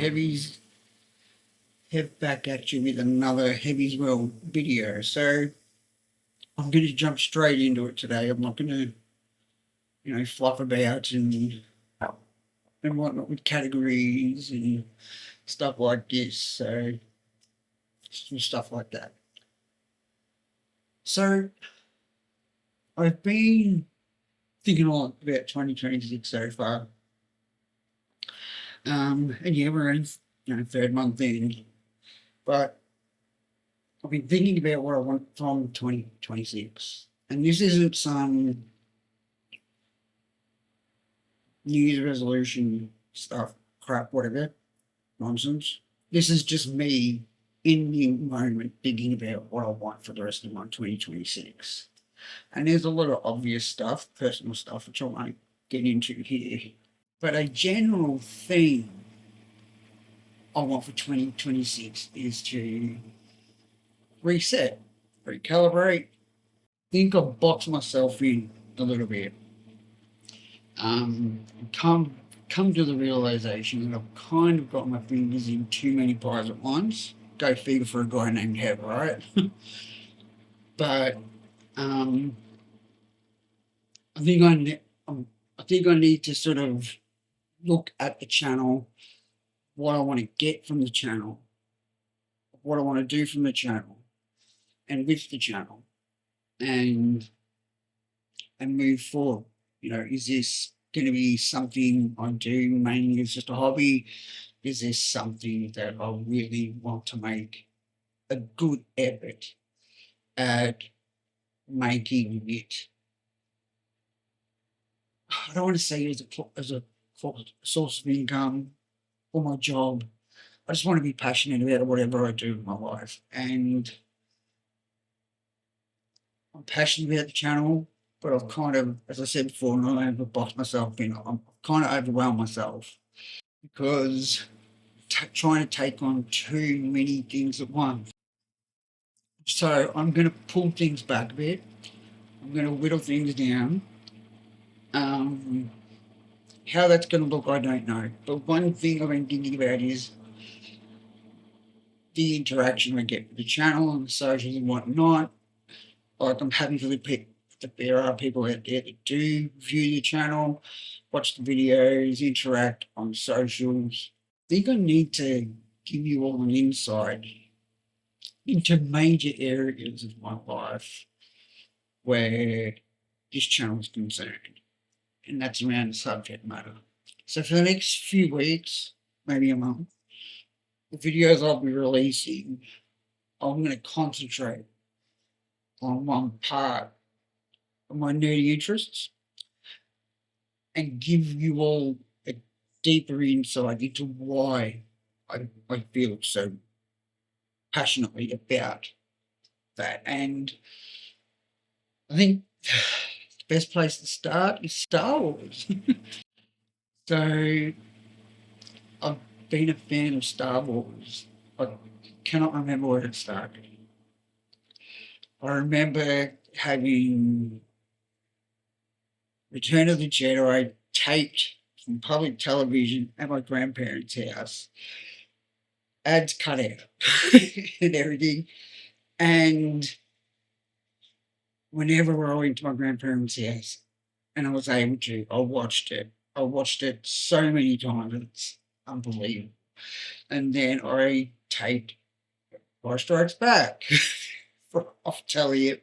Hevvies. Hev back at you with another Hevvies World video. So I'm going to jump straight into it today. I'm not going to, fluff about and whatnot with categories and stuff like this. So some stuff like that. So I've been thinking a lot about 2026 so far. And yeah, we're in third month in, but I've been thinking about what I want from 2026, and this isn't some New Year's resolution stuff, crap, whatever nonsense. This is just me in the moment thinking about what I want for the rest of my 2026. And there's a lot of obvious stuff, personal stuff, which I won't get into here. But a general theme I want for 2026 is to reset, recalibrate. I think I've boxed myself in a little bit. Come to the realization that I've kind of got my fingers in too many pies at once. Go figure for a guy named Hev, right? But I think I need to sort of look at the channel, what I want to get from the channel, what I want to do from the channel, and with the channel, and move forward. Is this going to be something I do mainly as just a hobby? Is this something that I really want to make a good effort at making it? I don't want to say as a source of income or my job. I just want to be passionate about whatever I do in my life, and I'm passionate about the channel, but I've kind of, as I said before, not only boxed myself in, I'm kind of overwhelmed myself because trying to take on too many things at once. So I'm going to pull things back a bit. I'm going to whittle things down. How that's going to look, I don't know. But one thing I've been thinking about is the interaction I get with the channel and the socials and whatnot. Like, I'm happy for that there are people out there that do view the channel, watch the videos, interact on socials. I think I need to give you all an insight into major areas of my life where this channel is concerned, and that's around the subject matter. So for the next few weeks, maybe a month, the videos I'll be releasing, I'm going to concentrate on one part of my nerdy interests and give you all a deeper insight into why I feel so passionately about that. And I think the best place to start is Star Wars. So I've been a fan of Star Wars. I cannot remember where it started. I remember having Return of the Jedi taped from public television at my grandparents' house. Ads cut out and everything. And whenever I went to my grandparents' house and I was able to, I watched it. I watched it so many times, it's unbelievable. And then I taped Empire Strikes Back off telly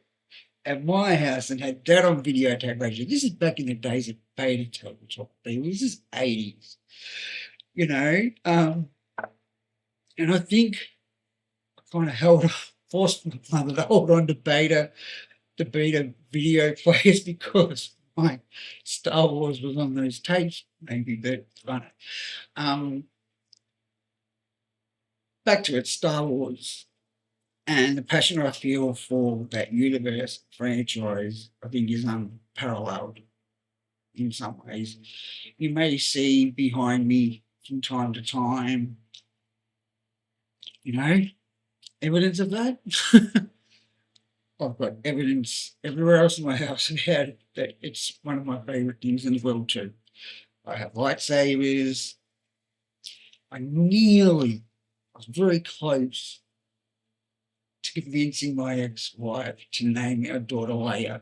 at my house and had that on videotape. Actually, this is back in the days of beta television. This is 80s, and I think I kind of forced my mother to hold on to beta video players because my Star Wars was on those tapes. Maybe that's funny. Back to it, Star Wars. And the passion I feel for that universe franchise, I think, is unparalleled in some ways. You may see behind me from time to time, evidence of that. I've got evidence everywhere else in my house about it, that it's one of my favourite things in the world too. I have lightsabers. I was very close to convincing my ex-wife to name our daughter Leia.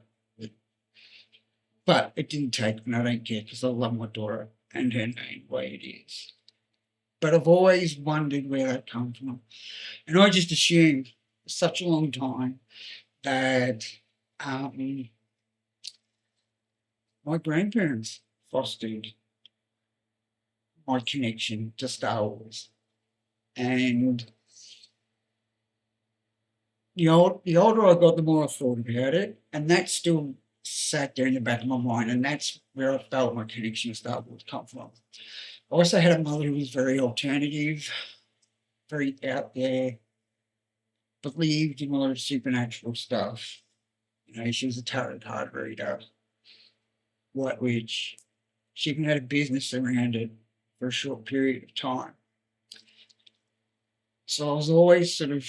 But it didn't take, and I don't care because I love my daughter and her name the way it is. But I've always wondered where that comes from. And I just assumed for such a long time that my grandparents fostered my connection to Star Wars. And the older I got, the more I thought about it. And that still sat there in the back of my mind. And that's where I felt my connection to Star Wars come from. I also had a mother who was very alternative, very out there, believed in a lot of supernatural stuff. You know, she was a tarot card reader, White Witch. She even had a business around it for a short period of time. So I was always sort of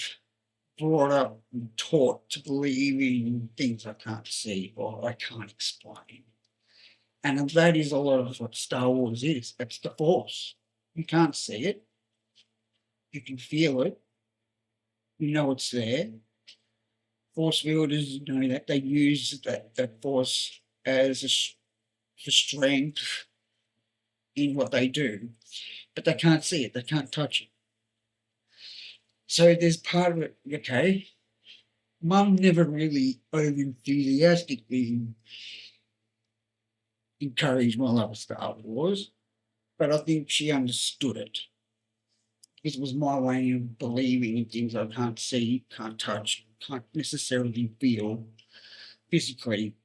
brought up and taught to believe in things I can't see or I can't explain. And that is a lot of what Star Wars is. It's the Force. You can't see it. You can feel it. You know it's there. Force wielders know that they use that force as for strength in what they do, but they can't see it. They can't touch it. So there's part of it, okay, Mum never really over enthusiastically encouraged my love of Star Wars, but I think she understood it. Because it was my way of believing in things I can't see, can't touch, can't necessarily feel physically,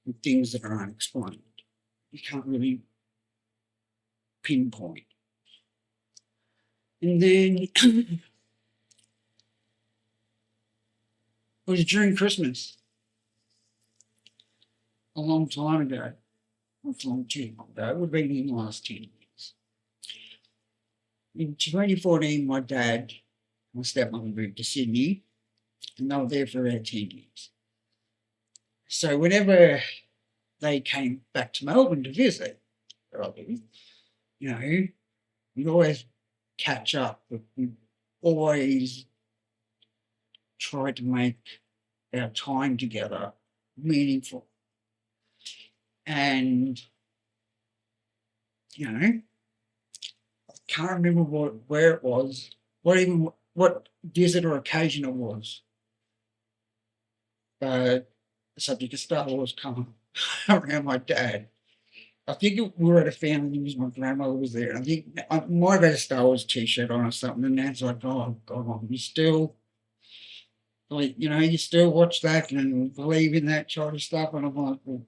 with things that are unexplained. You can't really pinpoint. And then it was during Christmas, a long time ago. Not a long time ago, it would have been in the last 10 years. In 2014, my dad and my stepmother moved to Sydney, and they were there for about 10 years. So whenever they came back to Melbourne to visit, where I live, you know, we'd always catch up. We always tried to make our time together meaningful. And, you know, I can't remember where it was, what visit or occasion it was. But the subject of Star Wars come around my dad. I think we were at a family because my grandmother was there. I think I might have had a Star Wars t-shirt on or something. And Nan's like, oh, God, you still, like, you know, you still watch that and believe in that sort of stuff. And I'm like, well,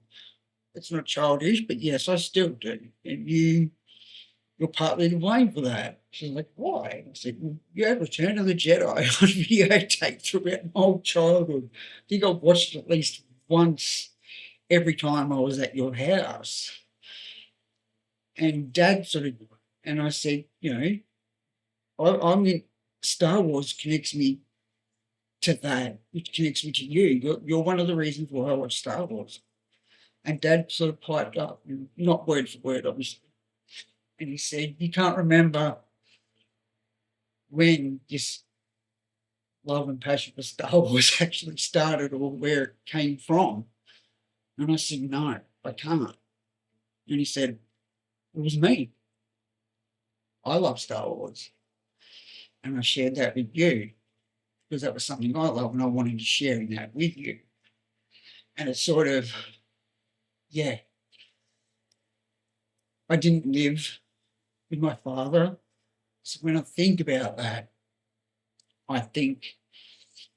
it's not childish, but yes, I still do. And you're partly to blame for that. She's like, why? I said, well, you had Return of the Jedi on videotape throughout my whole childhood. I think I watched it at least once every time I was at your house. And Dad sort of, and I said, you know, I mean, Star Wars connects me to that. It connects me to you. You're one of the reasons why I watch Star Wars. And Dad sort of piped up, not word for word, obviously. And he said, you can't remember when this love and passion for Star Wars actually started or where it came from. And I said, no, I can't. And he said, it was me. I love Star Wars. And I shared that with you because that was something I love and I wanted to share in that with you. And it's sort of, yeah, I didn't live with my father. So when I think about that, I think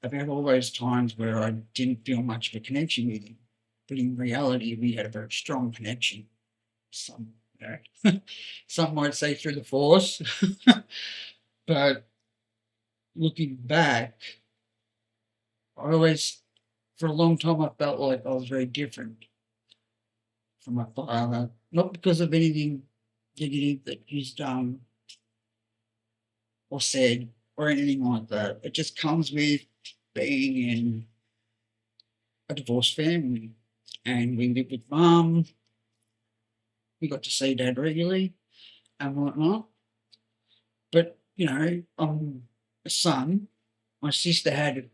about all those times where I didn't feel much of a connection with him. But in reality, we had a very strong connection. Some, you know, some might say through the Force. But looking back, I always, for a long time, I felt like I was very different from my father. Not because of anything negative that he's done or said or anything like that. It just comes with being in a divorced family. And we lived with Mum. We got to see Dad regularly and whatnot. But, I'm a son. My sister had,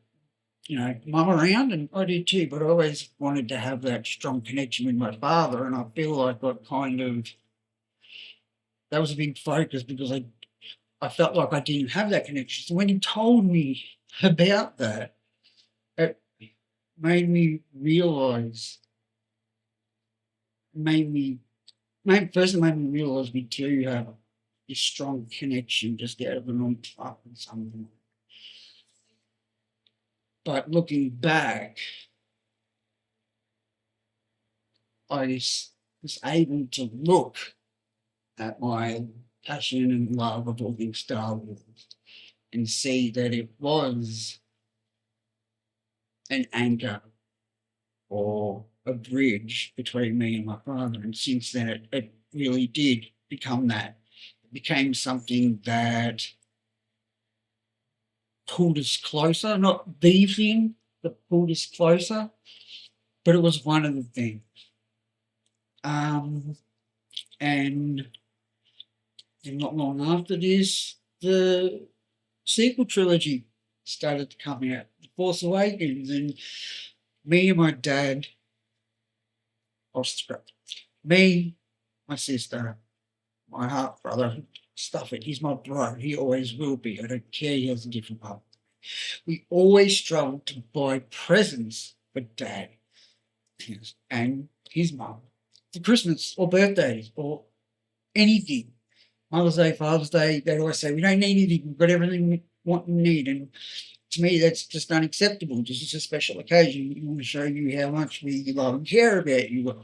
mum around, and I did too, but I always wanted to have that strong connection with my father, and I feel like I kind of that was a big focus because I felt like I didn't have that connection. So when he told me about that, it made me realise, made me, first it made me realise we do have this strong connection just out of the norm up and something. But looking back, I was able to look at my passion and love of all things Star Wars and see that it was an anchor or a bridge between me and my father. And since then, it really did become that. It became something that pulled us closer, not the thing that pulled us closer, but it was one of the things. And not long after this, the sequel trilogy started to come out, The Force Awakens, and me and my dad, me, my sister, my half brother, stuff it, he's my bro, he always will be, I don't care, he has a different part. We always struggled to buy presents for Dad and his mum for Christmas or birthdays or anything. Mother's Day, Father's Day, they always say, we don't need anything, we've got everything we want and need. And to me, that's just unacceptable. This is a special occasion. We want to show you how much we love and care about you,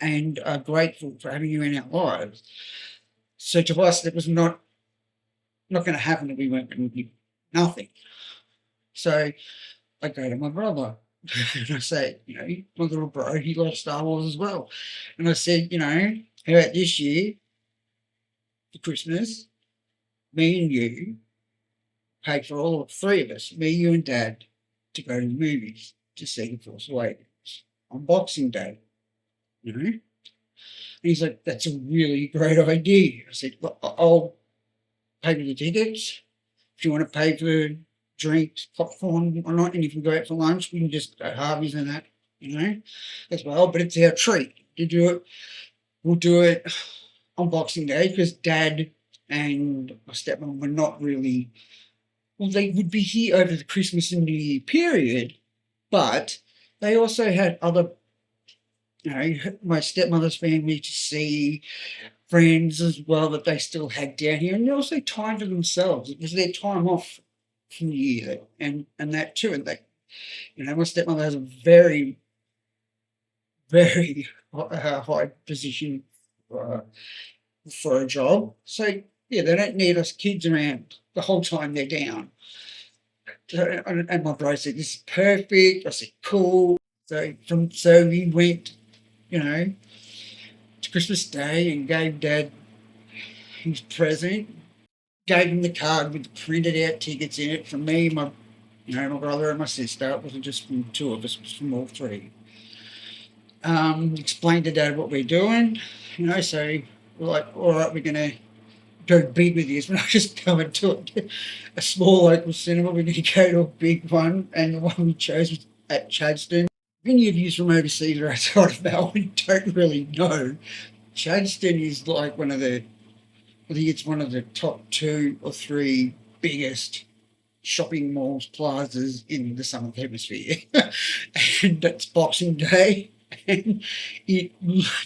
and are grateful for having you in our lives. So to us, that was not going to happen if we weren't going to give nothing. So I go to my brother and I say, my little bro, he loves Star Wars as well. And I said, how about this year, for Christmas, me and you paid for all three of us, me, you, and Dad, to go to the movies to see The Force Awakens on Boxing Day. And he's like, that's a really great idea. I said, well, I'll pay for the tickets. If you want to pay for drinks, popcorn or not, and if we go out for lunch, we can just go Hevvies and that, as well. But it's our treat to do it. We'll do it on Boxing Day because Dad and my stepmom were not really, well, they would be here over the Christmas and New Year period, but they also had other, my stepmother's family to see, friends as well that they still had down here, and also time to themselves. It was their time off from the year and that too. And they, my stepmother has a very, very high position for a job. So, yeah, they don't need us kids around the whole time they're down. And my bro said, this is perfect. I said, cool. So we went, to Christmas Day and gave Dad his present, gave him the card with the printed out tickets in it from me, my brother and my sister. It wasn't just from two of us, it was from all three. Explained to Dad what we're doing, so we're like, all right, we're going to go big with this. We're not just going to a small local cinema, we're going to go to a big one, and the one we chose was at Chadstone. If any of you from overseas or outside of Melbourne don't really know, Chadstone is like I think it's one of the top 2 or 3 biggest shopping malls, plazas in the Southern Hemisphere. And that's Boxing Day. And it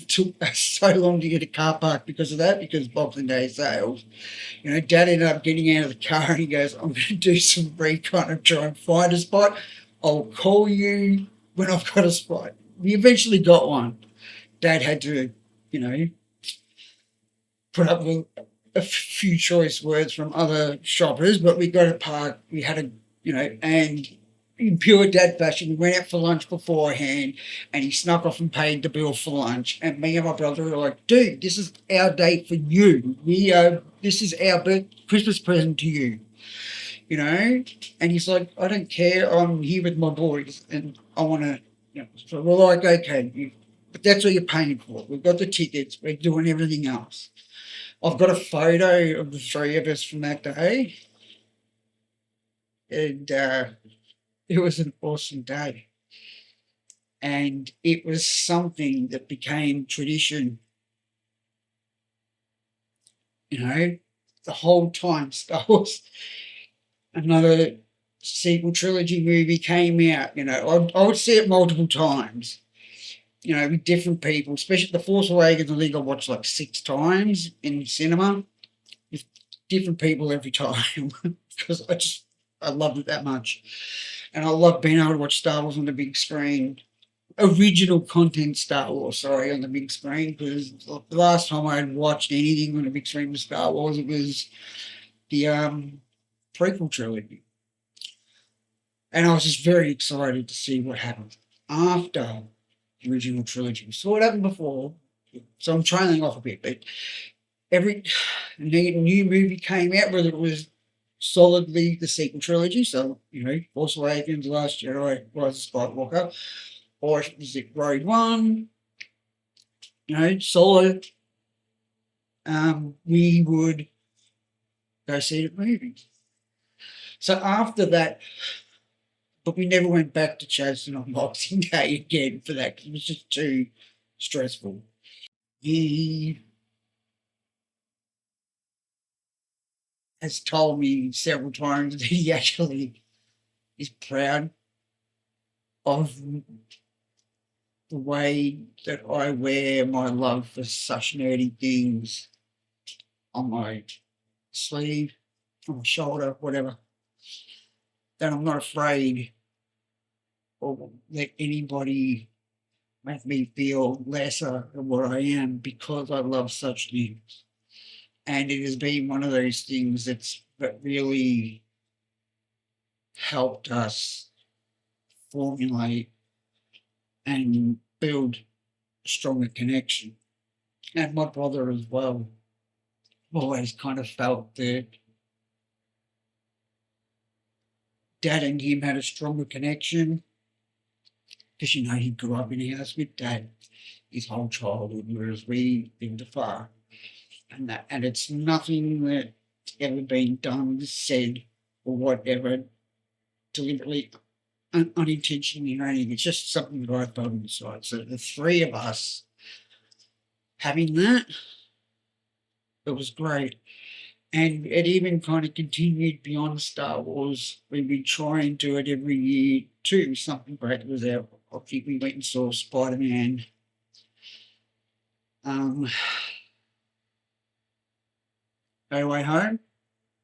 took us so long to get a car park because of that, because Boxing Day sales. Dad ended up getting out of the car and he goes, I'm going to do some recon and try and find a spot. I'll call you when I've got a spot. We eventually got one. Dad had to, put up with a few choice words from other shoppers, but we got a park. We had and in pure Dad fashion, we went out for lunch beforehand and he snuck off and paid the bill for lunch. And me and my brother were like, dude, this is our day for you. This is our Christmas present to you. And he's like, I don't care, I'm here with my boys and I want to, so we're like, okay, but that's what you're paying for. We've got the tickets, we're doing everything else. I've got a photo of the three of us from that day, and it was an awesome day. And it was something that became tradition, the whole time Star Wars, another sequel trilogy movie came out, I would see it multiple times, with different people, especially The Force Awakens. I think I watched like 6 times in cinema with different people every time because I loved it that much. And I love being able to watch Star Wars on the big screen, original content Star Wars, sorry, on the big screen, because the last time I had watched anything on the big screen with Star Wars, it was the prequel trilogy. And I was just very excited to see what happened after the original trilogy. So what happened before, so I'm trailing off a bit, but every new movie came out, whether it was solidly the sequel trilogy, so, Force Awakens, Last Jedi, Rise of Skywalker, or if it was Rogue One, Solo, we would go see the movies. So after that, but we never went back to chasing on Boxing Day again for that because it was just too stressful. He has told me several times that he actually is proud of the way that I wear my love for such nerdy things on my sleeve, on my shoulder, whatever, that I'm not afraid or let anybody make me feel lesser than what I am because I love such things. And it has been one of those things that really helped us formulate and build a stronger connection. And my brother as well always kind of felt that Dad and him had a stronger connection because, he grew up in a house with Dad his whole childhood, whereas we lived afar. And it's nothing that's ever been done, said, or whatever, deliberately, unintentionally or anything. It's just something that I felt inside. So the three of us having that, it was great. And it even kind of continued beyond Star Wars. We've been trying to do it every year too. Something great was out. I think we went and saw Spider-Man. No Way Home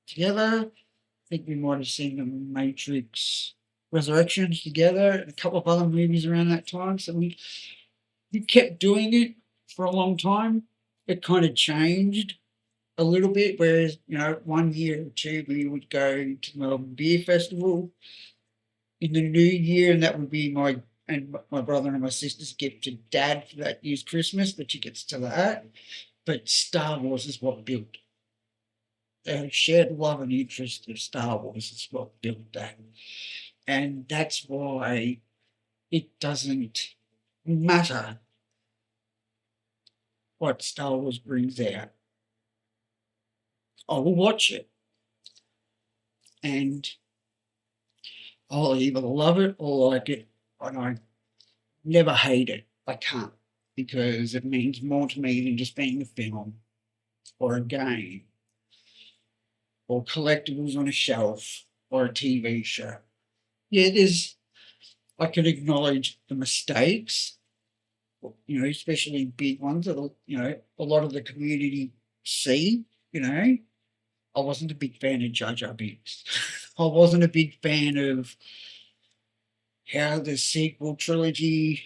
together. I think we might have seen The Matrix Resurrections together and a couple of other movies around that time. So we kept doing it for a long time. It kind of changed a little bit, whereas, 1 year or 2 we would go to the Melbourne Beer Festival in the new year, and that would be my brother and my sister's gift to Dad for that year's Christmas, the tickets to that. But Star Wars is what built shared love and interest of Star Wars is what built that. And that's why it doesn't matter what Star Wars brings out. I will watch it. And I'll either love it or like it. And I never hate it. I can't. Because it means more to me than just being a film or a game or collectibles on a shelf or a TV show. Yeah, I can acknowledge the mistakes, especially big ones that, a lot of the community see, I wasn't a big fan of Jar Jar Binks. I wasn't a big fan of how the sequel trilogy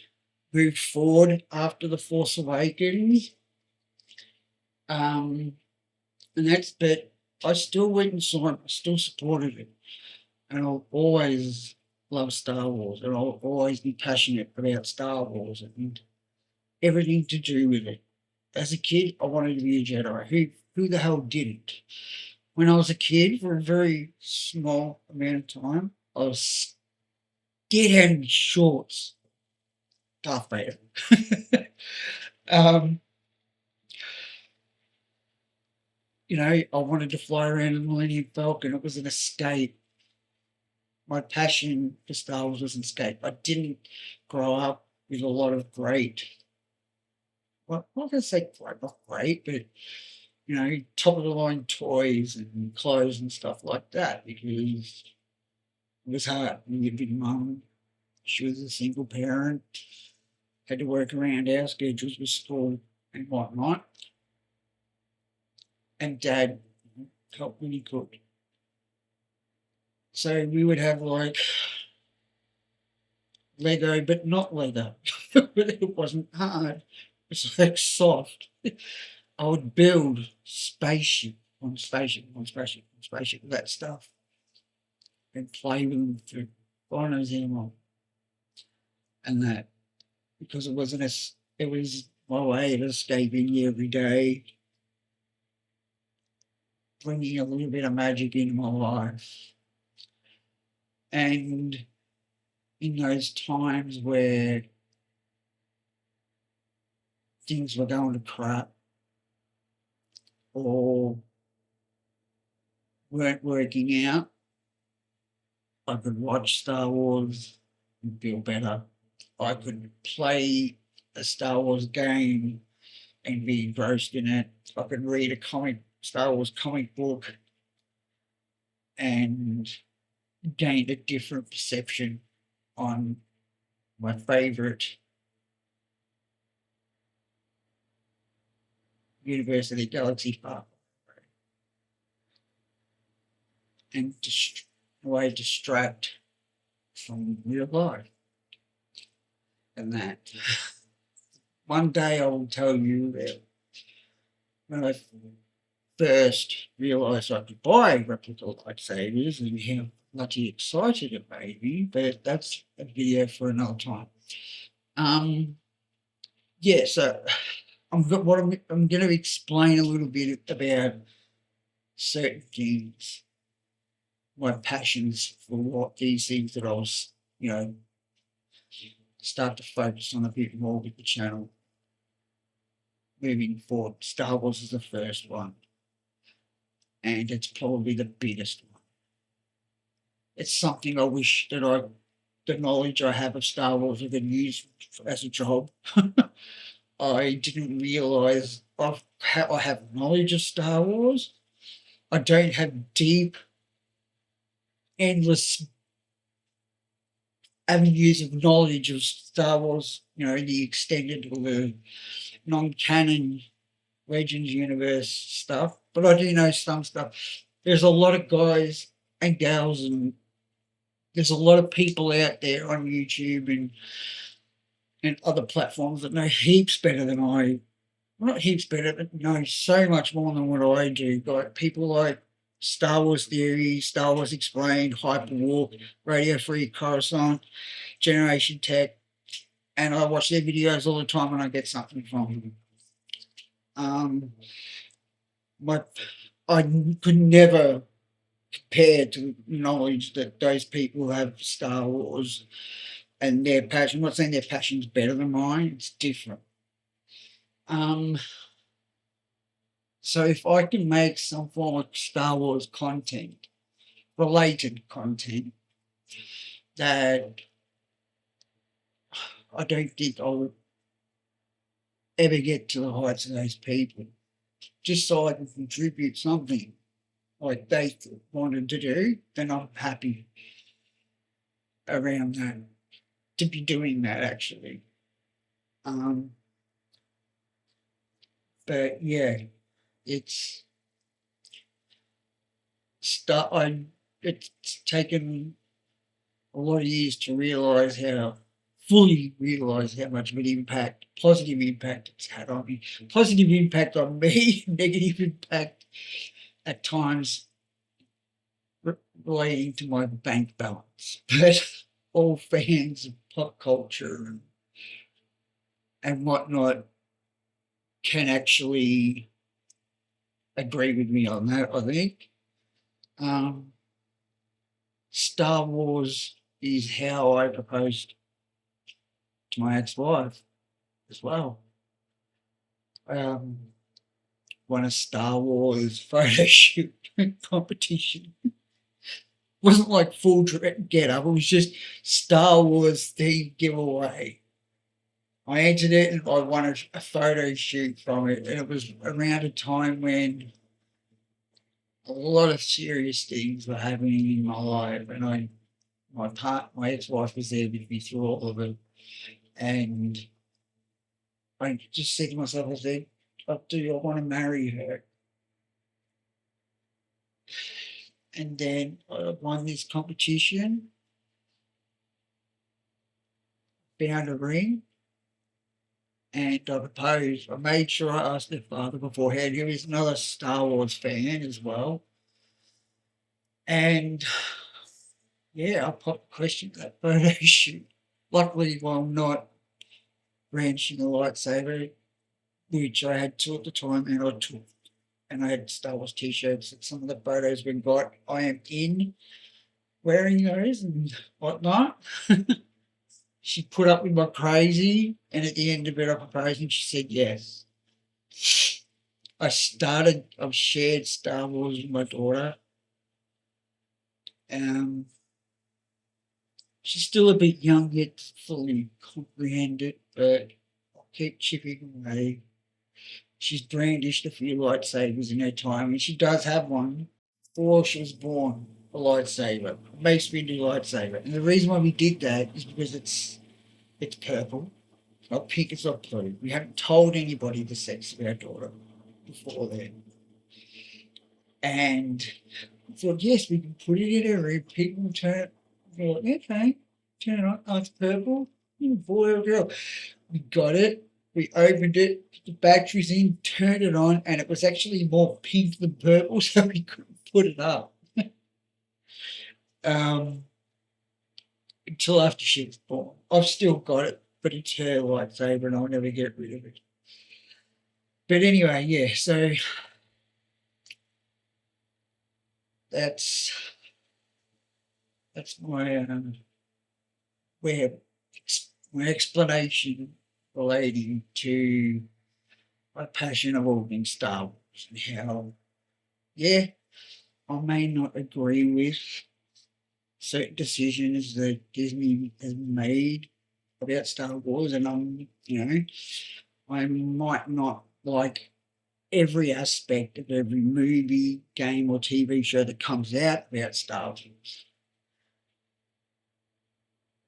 moved forward after The Force Awakens. But I still went and saw it. I still supported it. And I'll always love Star Wars. And I'll always be passionate about Star Wars and everything to do with it. As a kid, I wanted to be a Jedi. Who the hell didn't? When I was a kid, for a very small amount of time, I was scared out of shorts. Darth Vader. um, I wanted to fly around in the Millennium Falcon. It was an escape. My passion for Star Wars was an escape. I didn't grow up with a lot of great, well, I'm not going to say great, not great, but top of the line toys and clothes and stuff like that because it was hard. We lived with mum. She was a single parent, had to work around our schedules with school and whatnot. And dad helped when he could. So we would have like Lego, but not Lego. It wasn't hard. It was like soft. I would build spaceship on spaceship on spaceship on spaceship, that stuff, and play with them for God knows how long. And that because it wasn't as it was my way of escaping every day, bringing a little bit of magic into my life. And in those times where things were going to crap or weren't working out, I could watch Star Wars and feel better. I could play a Star Wars game and be engrossed in it. I could read a Star Wars comic book and gain a different perception on my favorite University Galaxy Park and distract from real life. And that one day I will tell you that when I first realised I could buy replica lightsabers and how bloody excited it made me, but that's a video for another time. Yeah, so I'm going to explain a little bit about certain things, my passions for what these things that I was, start to focus on a bit more with the channel moving forward. Star Wars is the first one, and it's probably the biggest one. It's something I wish that the knowledge I have of Star Wars I could use as a job. I didn't realise I have knowledge of Star Wars. I don't have deep, endless avenues of knowledge of Star Wars, the extended or the non-canon Legends universe stuff, but I do know some stuff. There's a lot of guys and gals, and there's a lot of people out there on YouTube and other platforms that know heaps better than I. Well, not heaps better, but know so much more than what I do. Like people like Star Wars Theory, Star Wars Explained, Hyperwalk, Radio Free Coruscant, Generation Tech, and I watch their videos all the time and I get something from them. I could never compare to knowledge that those people have Star Wars and their passion. I'm not saying their passion's better than mine, it's different. So if I can make some form of Star Wars content, related content, that I don't think I'll ever get to the heights of those people, just so I can contribute something like they wanted to do, then I'm happy around that, to be doing that actually. But yeah, it's it's taken a lot of years to fully realise how much of an impact, positive impact it's had on me. Positive impact on me, negative impact at times relating to my bank balance. But all fans of pop culture and whatnot can actually agree with me on that, I think. Star Wars is how I proposed to my ex-wife as well. won a Star Wars photo shoot competition. It wasn't like full get up, it was just Star Wars themed giveaway. I entered it and I won a photo shoot from it, and it was around a time when a lot of serious things were happening in my life, and my ex-wife was there with me through all of it, and I just said to myself, I said, I want to marry her. And then I won this competition, found a ring, and I proposed. I made sure I asked her father beforehand, who is another Star Wars fan as well. And yeah, I popped question that photo shoot. Luckily, while not branching a lightsaber, which I had two at the time, and I had Star Wars t-shirts. And some of the photos we got, I am in wearing those and whatnot. She put up with my crazy, and at the end of it, I proposed, and she said yes. I've shared Star Wars with my daughter. She's still a bit young yet to fully comprehend it, but I'll keep chipping away. She's brandished a few lightsabers in her time, and she does have one before she was born, a lightsaber, a Mace Windu lightsaber. And the reason why we did that is because it's purple, it's not pink, it's not blue. We haven't told anybody the sex of our daughter before then. And I thought, yes, we can put it in her room, people will turn it. We're like, okay, turn it on. Oh, it's purple. Boy or girl. We got it. We opened it, put the batteries in, turned it on, and it was actually more pink than purple, so we couldn't put it up. Until after she was born. I've still got it, but it's her lightsaber and I'll never get rid of it. But anyway, yeah, so that's my my explanation relating to my passion of all things Star Wars and how, yeah, I may not agree with certain decisions that Disney has made about Star Wars, and I might not like every aspect of every movie, game, or TV show that comes out about Star Wars.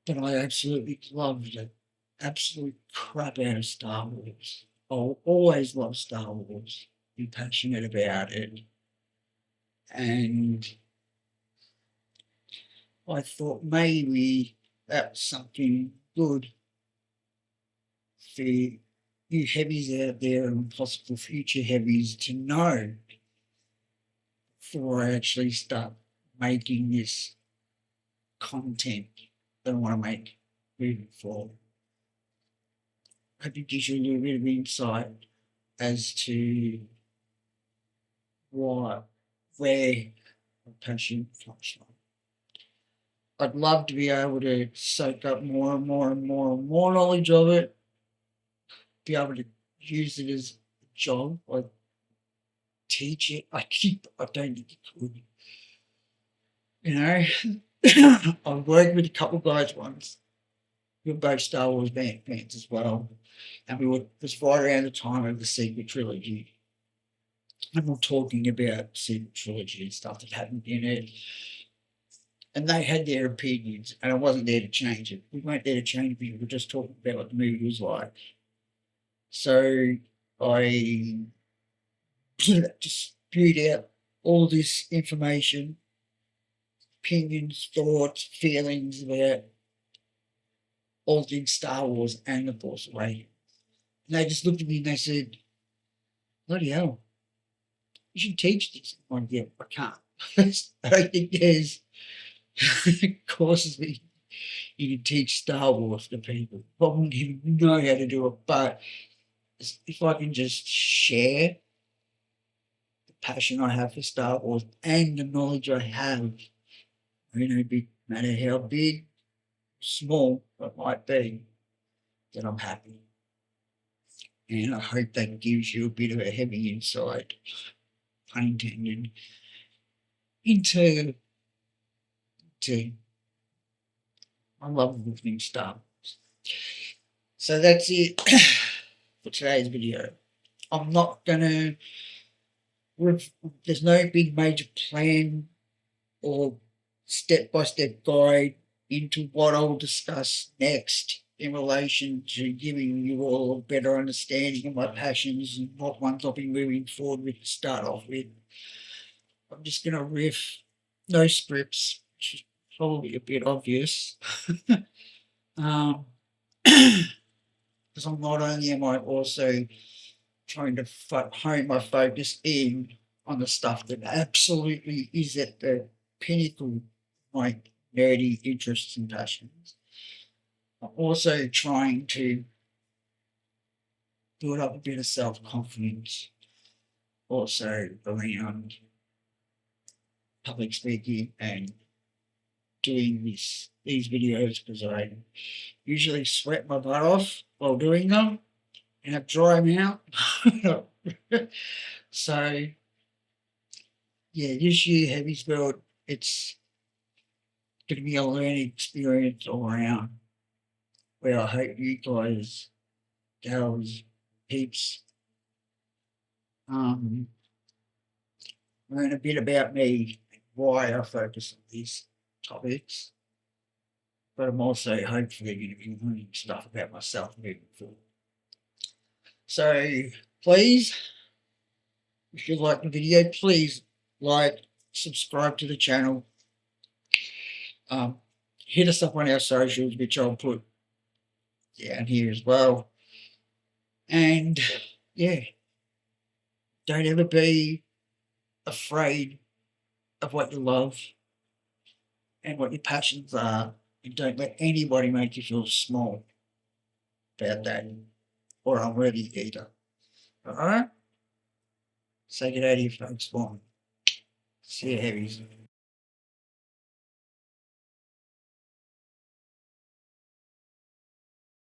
But I absolutely loved the absolute crap out of Star Wars. I'll always love Star Wars, be passionate about it. And I thought maybe that was something good for you heavies out there and possible future heavies to know before I actually start making this content that I want to make moving forward. I hope it gives you a little bit of insight as to where my passion comes from. I'd love to be able to soak up more and more and more and more knowledge of it, be able to use it as a job. I teach it. I don't think it could. I worked with a couple of guys once. We were both Star Wars fans as well. And it was right around the time of the sequel trilogy. And we're talking about sequel trilogy and stuff that happened in it. And they had their opinions, and I wasn't there to change it. We weren't there to change it, we were just talking about what the movie was like. So I just spewed out all this information, opinions, thoughts, feelings about all things Star Wars and The Force Awakens. And they just looked at me and they said, bloody hell, you should teach this. I'm like, yeah, I can't. I don't think there's courses that you can teach Star Wars to people. I wouldn't even know how to do it, but if I can just share the passion I have for Star Wars and the knowledge I have, no matter how big, small it might be, then I'm happy. And I hope that gives you a bit of a heavy insight, pun intended, into my love of listening stuff. So that's it for today's video. I'm not gonna. There's no big major plan or step-by-step guide into what I'll discuss next in relation to giving you all a better understanding of my passions and what ones I'll be moving forward with to start off with. I'm just going to riff, no scripts, which is probably a bit obvious. Because I'm not only am I also trying to hone my focus in on the stuff that absolutely is at the pinnacle of my nerdy interests and passions. I'm also trying to build up a bit of self-confidence, also around public speaking and doing these videos, because I usually sweat my butt off while doing them and have dry mouth. So yeah, this year Hevvies World, it's going to be a learning experience all around, where I hope you guys, gals, peeps, learn a bit about me, why I focus on these topics, but I'm also hopefully going to be learning stuff about myself moving forward. So please, if you like the video, please like, subscribe to the channel, hit us up on our socials, which I'll put down here as well. And yeah, don't ever be afraid of what you love and what your passions are, and don't let anybody make you feel small about that or unworthy either. All right? So get out of here, folks. Bye. See you, Hevvies.